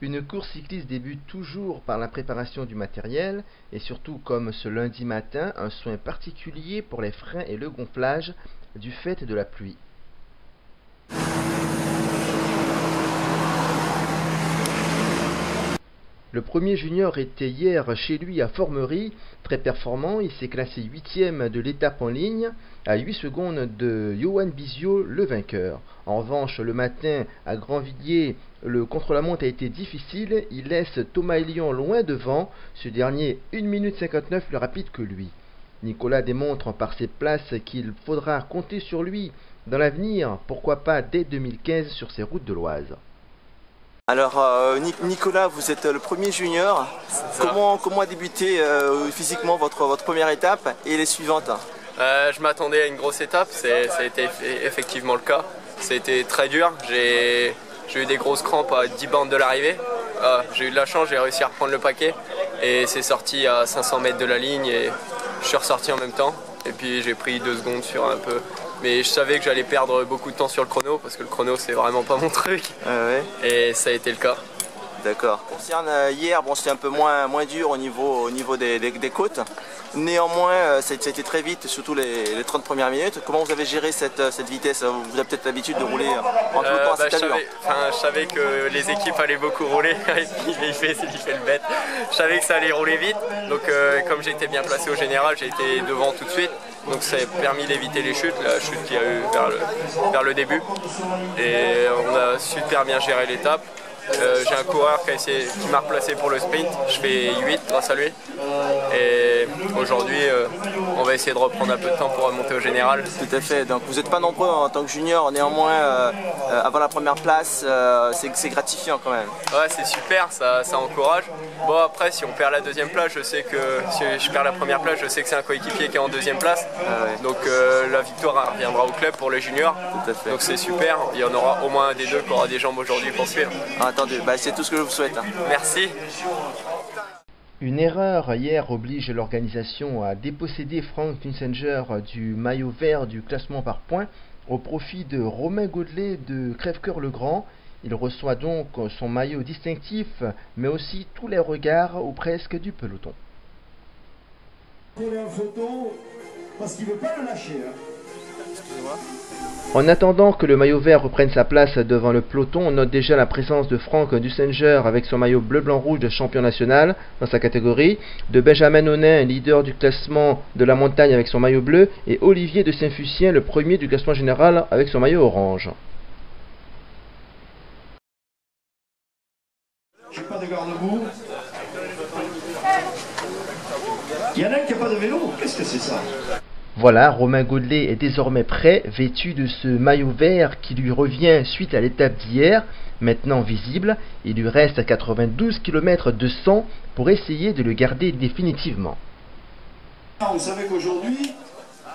Une course cycliste débute toujours par la préparation du matériel et surtout, comme ce lundi matin, un soin particulier pour les freins et le gonflage du fait de la pluie. Le premier junior était hier chez lui à Formerie, très performant, il s'est classé 8e de l'étape en ligne, à 8 secondes de Johan Bizio, le vainqueur. En revanche, le matin, à Grandvilliers, le contre-la-montre a été difficile, il laisse Thomas Elion loin devant, ce dernier 1 minute 59 plus rapide que lui. Nicolas démontre par ses places qu'il faudra compter sur lui dans l'avenir, pourquoi pas dès 2015 sur ces routes de l'Oise. Alors Nicolas, vous êtes le premier junior. Comment a débuté physiquement votre première étape et les suivantes? Je m'attendais à une grosse étape, ça a été effectivement le cas. Ça a été très dur, j'ai eu des grosses crampes à 10 bornes de l'arrivée. J'ai eu de la chance, j'ai réussi à reprendre le paquet et c'est sorti à 500 mètres de la ligne et je suis ressorti en même temps. Et puis j'ai pris 2 secondes sur un peu. Mais je savais que j'allais perdre beaucoup de temps sur le chrono parce que le chrono c'est vraiment pas mon truc. Ouais. Et ça a été le cas. D'accord. Concernant hier, bon, c'était un peu moins dur au niveau des côtes. Néanmoins, ça a été très vite, surtout les 30 premières minutes. Comment vous avez géré cette vitesse? Vous avez peut-être l'habitude de rouler en flottant à cette allure. Je savais que les équipes allaient beaucoup rouler. il fait le bête. Je savais que ça allait rouler vite. Donc comme j'étais bien placé au général, j'ai été devant tout de suite. Donc ça a permis d'éviter les chutes, la chute qu'il y a eu vers le début. Et on a super bien géré l'étape. J'ai un coureur qui m'a replacé pour le sprint, je fais 8 grâce à lui. Et aujourd'hui, on va essayer de reprendre un peu de temps pour remonter au général. Tout à fait, donc vous n'êtes pas nombreux en tant que junior, néanmoins avant la première place, c'est gratifiant quand même. Ouais, c'est super, ça encourage. Bon après, si on perd la deuxième place, je sais que si je perds la première place, je sais que c'est un coéquipier qui est en deuxième place. Ouais. Donc la victoire reviendra au club pour les juniors. Tout à fait. Donc c'est super, il y en aura au moins un des deux qui aura des jambes aujourd'hui pour suivre. Attendez, c'est tout ce que je vous souhaite. Merci. Une erreur hier oblige l'organisation à déposséder Frank Nussenger du maillot vert du classement par points au profit de Romain Gaudelet de Crèvecoeur-le-Grand. Il reçoit donc son maillot distinctif, mais aussi tous les regards ou presque du peloton. En photo parce qu'il veut pas le lâcher. Excusez-moi. En attendant que le maillot vert reprenne sa place devant le peloton, on note déjà la présence de Frank Nussenger avec son maillot bleu-blanc-rouge de champion national dans sa catégorie, de Benjamin Onin, leader du classement de la montagne avec son maillot bleu, et Olivier de Saint-Fucien, le premier du classement général avec son maillot orange. J'ai pas de garde-boue. Il y en a qui n'a pas de vélo. Qu'est-ce que c'est ça? Voilà, Romain Gaudelet est désormais prêt, vêtu de ce maillot vert qui lui revient suite à l'étape d'hier, maintenant visible. Il lui reste 92 km de 100 pour essayer de le garder définitivement. Vous savez qu'aujourd'hui,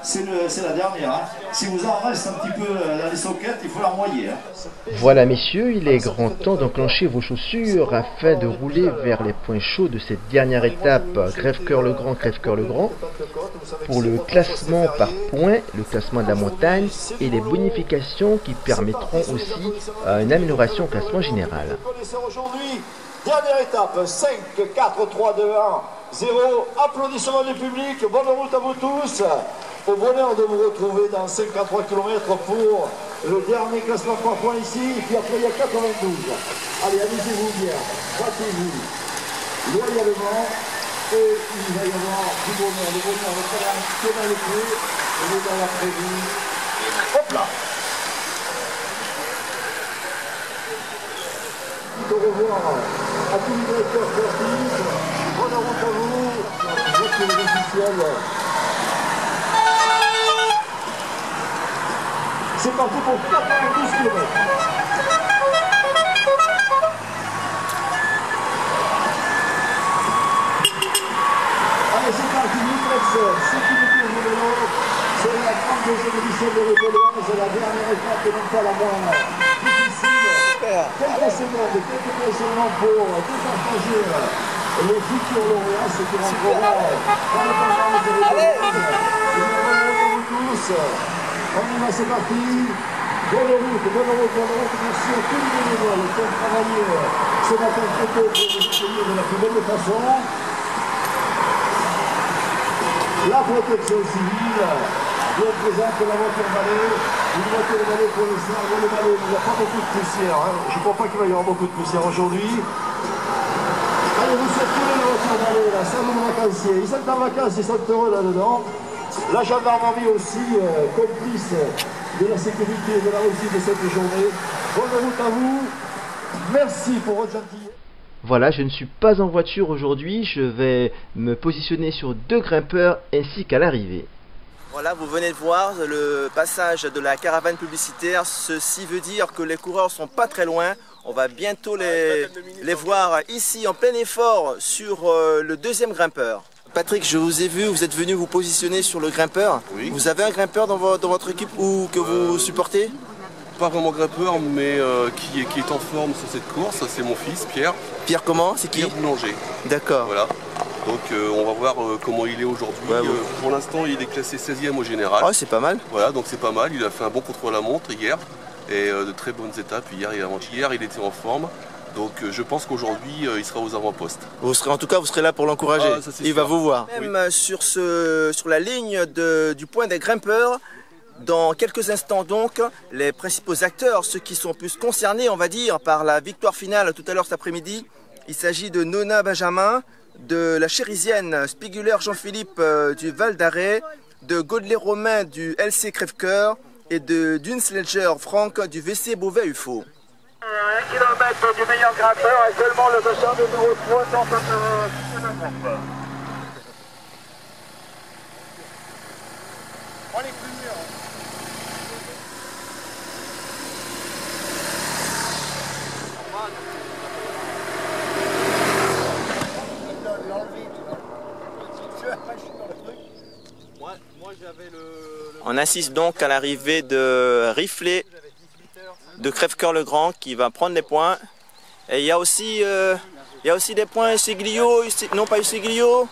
c'est la dernière. Hein. Si vous en reste un petit peu dans les soquettes, il faut la moyer. Hein. Voilà messieurs, il est grand temps d'enclencher vos chaussures afin de rouler vers les points chauds de cette dernière étape Crèvecoeur-le-Grand, Crèvecoeur-le-Grand, pour le classement par points, le classement de la montagne et les bonifications qui permettront aussi une amélioration au classement général. Dernière étape, 5, 4, 3, 2, 1, 0. Applaudissements du public, bonne route à vous tous. Au bonheur de vous retrouver dans 53 km pour le dernier classement par points ici. Et puis après, il y a 92. Allez, amusez-vous bien, battez-vous loyalement. Et il va y avoir du bonheur. Le bonheur va faire un petit peu dans le pied. Et le dans la prévue. Hop là! Au revoir à tous les directeurs sportifs. Bonne route à vous. Votre officiel. C'est parti pour 92 km. Allez, c'est parti, Nitrex, sécurité au vélo. C'est la 32e édition de l'École, c'est la dernière étape et non pas la moins difficile. Quelques secondes pour départager les futurs lauréats, ceux qui rentreront dans le programme de l'École. On y va, c'est parti. Bonne route, bonne route, bonne route. Merci à tous les bénévoles qui ont travaillé ce matin très tôt pour nous soutenir de la plus belle façon. La protection civile, bien présente la voiture balai. Une voiture balai pour le cerveau, le balai. Il n'y a pas beaucoup de poussière. Hein. Je ne crois pas qu'il va y avoir beaucoup de poussière aujourd'hui. Allez, vous circulez la voiture balai, là, ça nous vacanciers. Ils sont en vacances, ils sont heureux là-dedans. La gendarmerie aussi, complice de la sécurité et de la réussite de cette journée. Bonne route à vous. Merci pour votre gentillesse. Voilà, je ne suis pas en voiture aujourd'hui, je vais me positionner sur 2 grimpeurs ainsi qu'à l'arrivée. Voilà, vous venez de voir le passage de la caravane publicitaire. Ceci veut dire que les coureurs sont pas très loin. On va bientôt les voir ici en plein effort sur le 2e grimpeur. Patrick, je vous ai vu, vous êtes venu vous positionner sur le grimpeur. Oui. Vous avez un grimpeur dans votre équipe ou que vous supportez? Pas vraiment grimpeur, mais qui est en forme sur cette course, c'est mon fils Pierre. Pierre comment? C'est qui? Pierre Boulanger. D'accord. Voilà. Donc on va voir comment il est aujourd'hui. Ouais, pour l'instant, il est classé 16e au général. Oh, c'est pas mal. Voilà, donc c'est pas mal. Il a fait un bon contre-la-montre hier et de très bonnes étapes hier et avant-hier. Il était en forme. Donc je pense qu'aujourd'hui, il sera aux avant-postes. Vous serez, en tout cas, vous serez là pour l'encourager. Ah, il va vous voir. Oui. Même sur la ligne du point des grimpeurs, dans quelques instants donc, les principaux acteurs, ceux qui sont plus concernés, on va dire, par la victoire finale tout à l'heure cet après-midi. Il s'agit de Nona Benjamin, de la Chérisienne Spiguler Jean-Philippe du Val d'Arrée, de Godelet Romain du LC Crèvecoeur et de Dunsledger Franck du VC Beauvais-UFO. 1 km du meilleur grimpeur et seulement le dossard numéro 3 dans on est plus mieux. On assiste donc à l'arrivée de Riflet de Crèvecoeur-le-Grand qui va prendre les points. Et il y a aussi des points Usiglio, non pas Usiglio.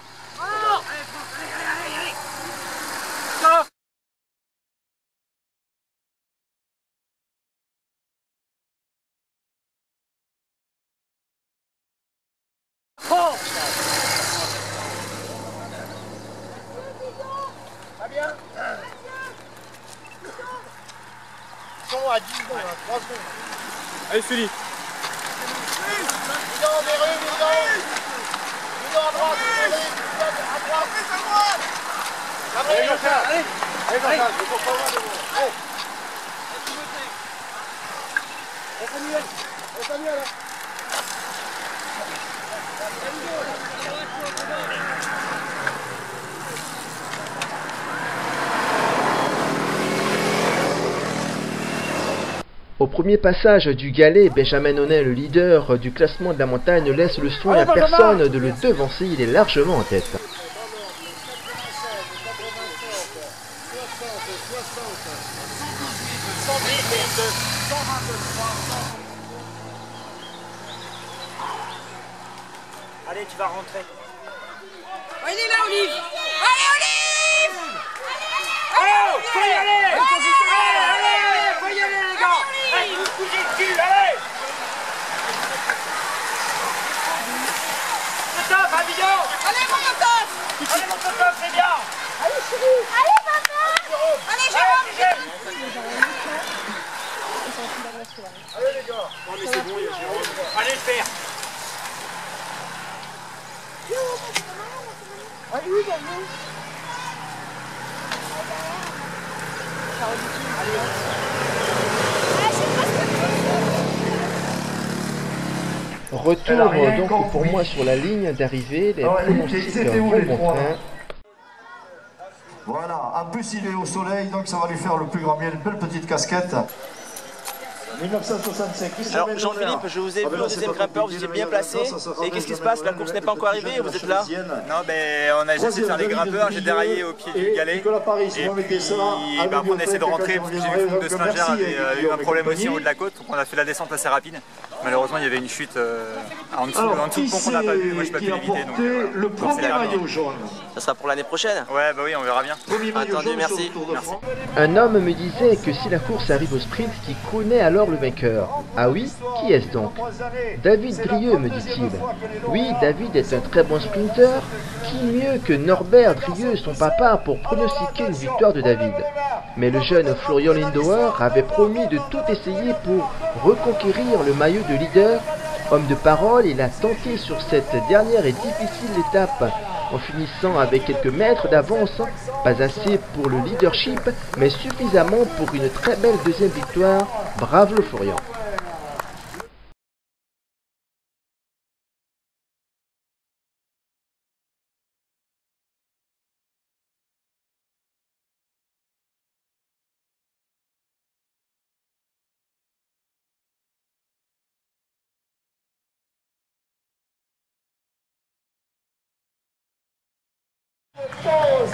À 10 secondes, 3 secondes. Allez Philippe. Bidon, des rues, bidon. Bidon à droite, à droite. Allez, Jean-Charles, allez. Allez, Jean-Charles, je ne pas loin de vous. Allez. Allez, Samuel, là. Au premier passage du galet, Benjamin Nonet, le leader du classement de la montagne, laisse le soin à personne de le devancer, il est largement en tête. Allez, tu vas rentrer. Oh, il est là, Olive. Allez, Olive. Oh, faut y aller. Allez, faut y aller, les gars. Allez, vous bougez le cul, allez. Stop, un bidon. Allez, mon papa. Allez, mon papa, c'est bien. Allez, chérie. Allez, papa. Allez, Jérôme. Allez, les gars. Non, mais c'est bon, il y a Jérôme. Allez, le faire. Allez, oui, bah, oui. Retour donc pour moi sur la ligne d'arrivée, les pronostics vont bon train. Voilà, en plus il est au soleil, donc ça va lui faire le plus grand bien, une belle petite casquette. 1965. Alors Jean-Philippe, je vous ai vu au deuxième grimpeur, vous étiez bien placé. Et qu'est-ce qui se passe? La course n'est pas encore arrivée, vous êtes là? Non, mais on a essayé de faire les grimpeurs, j'ai déraillé au pied du galet. Et puis après on a essayé de rentrer parce que j'ai vu que de Slinger avait eu un problème aussi au haut de la côte, donc on a fait la descente assez rapide. Malheureusement, il y avait une chute en dessous du pont qu'on n'a pas vu. Moi, je n'ai pas pu l'éviter. Donc, le premier maillot jaune. Ça sera pour l'année prochaine. ouais, bah oui, on verra bien. Attendu, merci. Un homme me disait que si la course arrive au sprint, qui connaît alors le vainqueur. Ah oui? Qui est-ce donc? David Drieux, me dit-il. Oui, David est un très bon sprinter. Qui mieux que Norbert Drieux, son papa, pour pronostiquer une victoire de David? Mais le jeune Florian Lindauer avait promis de tout essayer pour reconquérir le maillot de leader. Homme de parole, il a tenté sur cette dernière et difficile étape en finissant avec quelques mètres d'avance, pas assez pour le leadership, mais suffisamment pour une très belle deuxième victoire. Bravo Florian.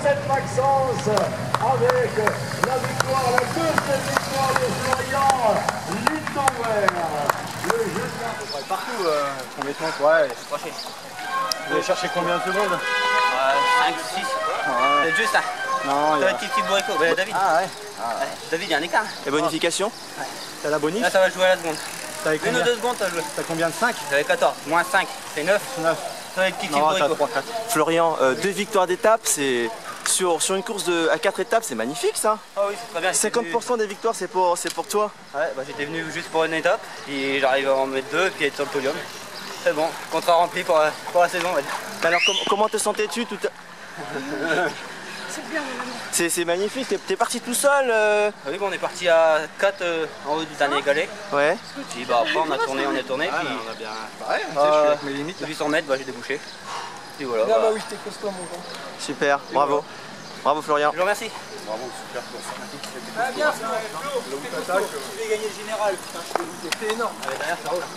Saint-Maxence avec la victoire, la deuxième victoire de Florian Lindauer. Le jeune Partout, complètement, ouais, c'est franchi. Vous allez chercher combien de secondes? 5, 6. C'est juste ça. Non, il y a... petit bourrico. David. David, il y a un écart. Et bonification? Ouais. T'as la bonif? Là, ça va jouer à la seconde. Une ou deux secondes, ça va jouer. T'as combien de 5? J'avais 14. Moins 5, c'est 9. 9. Ça va être petit bourrico. Florian, 2 victoires d'étape, c'est... Sur une course à 4 étapes, c'est magnifique ça. Ah oui, c'est très bien. 50% des victoires, c'est pour toi. Ouais, bah, j'étais venu juste pour une étape, puis j'arrive à en mettre 2 et puis être sur le podium. C'est bon, contrat rempli pour la saison. Ouais. Alors comment te sentais-tu tout C'est magnifique, t'es parti tout seul Oui, bon, on est parti à 4 en haut du dernier galet. Ouais. Puis bah, après on a tourné, puis on a bien... Pareil, je suis avec mes limites. 800 mètres, bah, j'ai débouché. Et voilà. Non, bah oui, j'étais costaud, mon gars. Super, bravo. Bravo Florian. Je vous remercie. Bravo, super course. Ah, bien, tu vais gagner le général, putain, c'était énorme.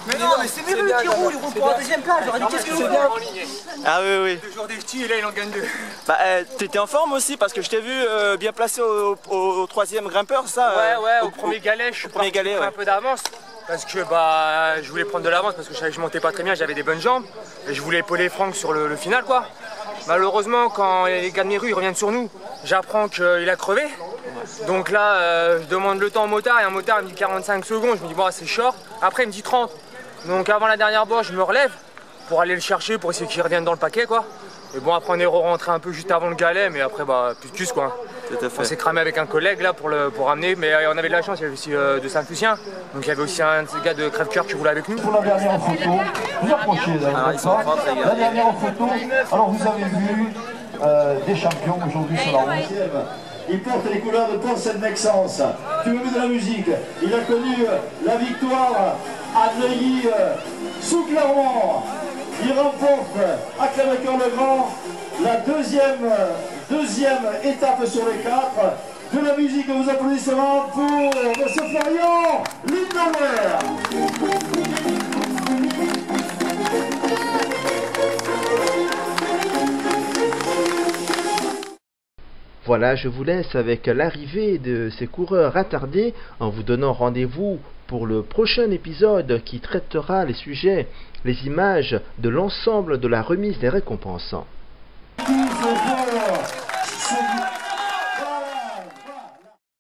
Mais non, mais c'est Méru qui roule, il roule pour un deuxième place. J'aurais dit qu'est-ce que vous faites en ligne. Ah oui. 2 jours des petits et là il en gagne 2. Bah t'étais en forme aussi parce que je t'ai vu bien placé au troisième grimpeur, ça. Ouais, au premier galet, je suis parti un peu d'avance. Parce que bah je voulais prendre de l'avance parce que je savais que je montais pas très bien, j'avais des bonnes jambes. Et je voulais épauler Franck sur le final quoi. Malheureusement quand les gars de Méru ils reviennent sur nous, j'apprends qu'il a crevé. Donc là je demande le temps au motard et un motard il me dit 45 secondes, je me dis bon c'est short. Après il me dit 30. Donc avant la dernière bosse je me relève pour aller le chercher pour essayer qu'il revienne dans le paquet quoi. Et bon après on est rentré un peu juste avant le galet mais après bah plus de cus quoi. On s'est cramé avec un collègue là pour ramener, mais on avait de la chance, il y avait aussi de Saint-Lucien, donc il y avait aussi un gars de Crève-Cœur qui roulait avec nous. Pour la dernière photo, vous approchez la dernière photo, alors vous avez vu des champions aujourd'hui sur la 11e. Il porte les couleurs de Pont Saint-Maxence. Tu veux de la musique? Il a connu la victoire à Neuilly sous Clermont. Il remporte à Clermont-Ferrand la deuxième étape sur les 4. De la musique, vous applaudissements pour M. Florian Lindauer. Voilà, je vous laisse avec l'arrivée de ces coureurs attardés en vous donnant rendez-vous pour le prochain épisode qui traitera les sujets, les images de l'ensemble de la remise des récompenses.